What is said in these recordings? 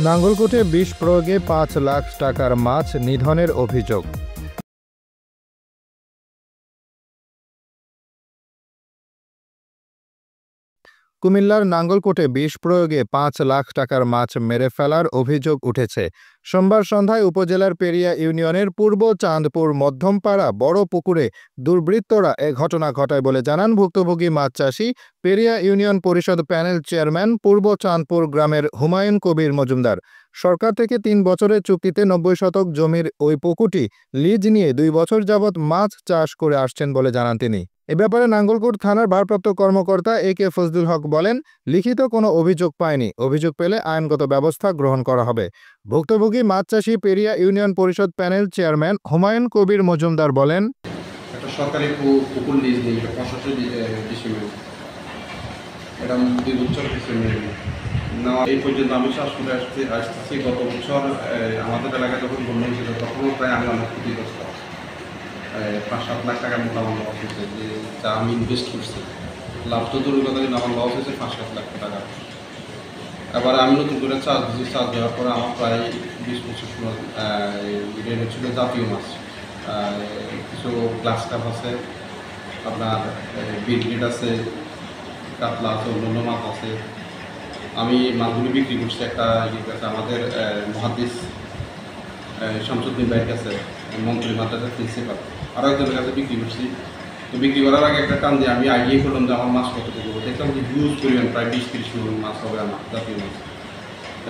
নাঙ্গলকোটে বিষ প্রয়োগে ৫ লাখ টাকার মাছ নিধনের অভিযোগ। কুমিল্লার নাঙ্গলকোটে বিষ প্রয়োগে ৫ লাখ টাকার মাছ মেরে ফেলার অভিযোগ উঠেছে। সোমবার সন্ধ্যায় উপজেলার পেরিয়া ইউনিয়নের পূর্ব চাঁদপুর মধ্যমপাড়া বড় পুকুরে দুর্বৃত্তরা এ ঘটনা ঘটায় বলে জানান ভুক্তভোগী মাছ চাষি, পেরিয়া ইউনিয়ন পরিষদ প্যানেল চেয়ারম্যান পূর্ব চাঁদপুর গ্রামের হুমায়ুন কবির মজুমদার। সরকার থেকে ৩ বছরের চুক্তিতে ৯০ শতক জমির ওই পুকুরটি লিজ নিয়ে ২ বছর যাবৎ মাছ চাষ করে আসছেন বলে জানান তিনি। এ ব্যাপারে নাঙ্গলকোট থানার ভারপ্রাপ্ত কর্মকর্তা এ.কে. ফজলুল হক বলেন, লিখিত কোনো অভিযোগ পায়নি, অভিযোগ পেলে আইনগত ব্যবস্থা গ্রহণ করা হবে। ভুক্তভোগী মাছ চাষি পেরিয়া ইউনিয়ন পরিষদ প্যানেল চেয়ারম্যান হুমায়ুন কবির মজুমদার বলেন, একটা সরকারি পুকুর লিজ নেই, এটা 65 ডিসিমেল, এটা 2 বছর ডিসিমেল না। এই পর্যন্ত আমি চাষ করে আসতেছি। গত বছর আমাদের এলাকায় যখন বন্যা হয়েছিল তখনও প্রায় আমি অনেক ক্ষতিগ্রস্ত। ৫-৭ লাখ টাকার মতো আমার লস হয়েছে, যে যা আমি ইনভেস্ট করছি। লাভ তো দূরের কথা, কিন্তু আমার লস হয়েছে ৫-৭ লাখ টাকা। এবার আমি নতুন করে চার্জ দিয়েছি, চার্জ দেওয়ার পরে আমার প্রায় ২০-২৫ রেট ছিল জাতীয় মাছ, কিছু গ্লাস কাপ আছে, আপনার বিরগেট আছে, কাতলা আছে, অন্যান্য মাছ আছে। আমি মাছগুলি বিক্রি করছি একটা কাছে, আমাদের মহাদিস শামসুদ্দিন ভাইয়ের কাছে, মন্ত্রী মাদ্রাসার প্রিন্সিপাল, আরও একজনের কাছে বিক্রি করছি। তো বিক্রি করার আগে একটা টান দিয়ে আমি আইডিয়া করলাম যে আমার মাছ কতটুকু, দেখলাম যে হিউজ পরিমাণ, প্রায় 20-30 মণ মাছ হবে আমার জাতীয় মাছ।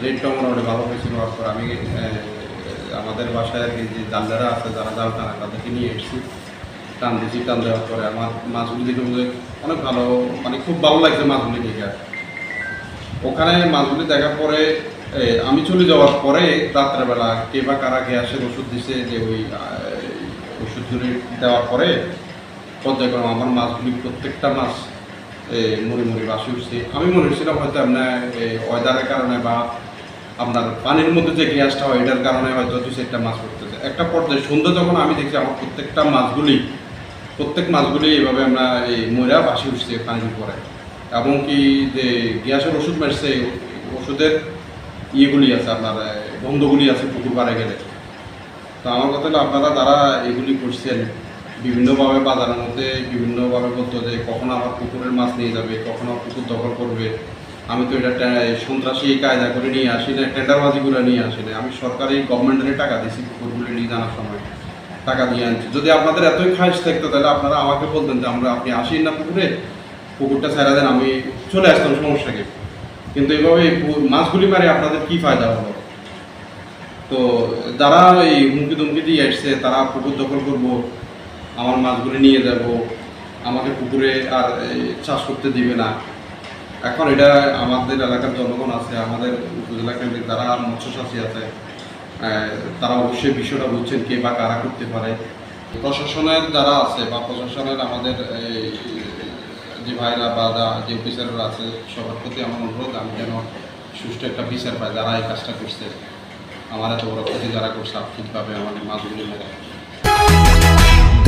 রেটটা মোটামুটি ভালো হয়েছিল। হওয়ার পর আমি আমাদের বাসায় আর কি যে জালদারা আছে, যারা জাল টানা, তাদেরকে নিয়ে এসেছি, টান দিয়েছি। টান দেওয়ার পরে আমার মাছগুলি দেখে অনেক ভালো, মানে খুব ভালো লাগছে মাছগুলি দেখে। ওখানে মাছগুলি দেখার পরে আমি চলে যাওয়ার পরে রাত্রেবেলা কে বা কারা গ্যাসের ওষুধ দিছে, যে ওই ওষুধগুলি দেওয়ার পরে পর্যায়ক্রমে আমার মাছগুলি প্রত্যেকটা মাছ মরে মরে বাসি উঠছে। আমি মনে হচ্ছিলাম হয়তো আপনার ওয়েদারের কারণে বা আপনার পানির মধ্যে যে গ্যাসটা হয় এটার কারণে হয়তো 2-4টা মাছ পড়তেছে। একটা পর্যায়ে সন্ধ্যা যখন আমি দেখছি আমার প্রত্যেক মাছগুলি এভাবে আমরা এই মরা বাসি উঠছে পানির উপরে, এমনকি যে গ্যাসের ওষুধ মারছে, ওষুধের ইয়েগুলি আছে, আপনার গন্ধগুলি আছে পুকুর পাড়ে গেলে। তো আমার কথা হলো, আপনারা যারা এগুলি করছেন বিভিন্নভাবে বাজারের মধ্যে বিভিন্নভাবে বলতো যে কখন আমার পুকুরের মাছ নিয়ে যাবে, কখন আমার পুকুর দখল করবে। আমি তো এটা সন্ত্রাসী কায়দা করে নিয়ে আসি না, টেন্ডারবাজি করে নিয়ে আসি না। আমি সরকারি গভর্নমেন্টের টাকা দিয়েছি পুকুরগুলি নিয়ে জানার সময়, টাকা দিয়ে আনছি। যদি আপনাদের এতই খাইশ থাকতো তাহলে আপনারা আমাকে বলতেন যে আপনি আসেন না পুকুরটা ছেড়ে দেন, আমি চলে আসতাম, সমস্যাকে। কিন্তু এইভাবে মাছগুলি মারে আপনাদের কি ফায়দা হলো? তো যারা এই হুমকি দুমকি দিয়ে আসছে, তারা পুকুর দখল করবো, আমার মাছগুলি নিয়ে যাব, আমাকে পুকুরে আর চাষ করতে দিবে না। এখন এটা আমাদের এলাকার জনগণ আছে, আমাদের উপজেলা কেন্দ্রিক যারা মৎস্যচাষী আছে, তারা অবশ্যই বিষয়টা বুঝছেন কে বা কারা করতে পারে। প্রশাসনের যারা আছে বা প্রশাসনের আমাদের যে ভাইরা বা যে অফিসাররা আছে, সবার প্রতি আমার অনুরোধ, আমি যেন সুষ্ঠু একটা বিচার পাই যারা এই কাজটা করছে, আমার এত বড় ক্ষতি যারা করছে আর্থিকভাবে আমার মাছগুলি মেরে।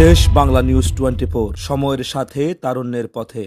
দেশ বাংলা নিউজ 24, সময়ের সাথে তারুণ্যের পথে।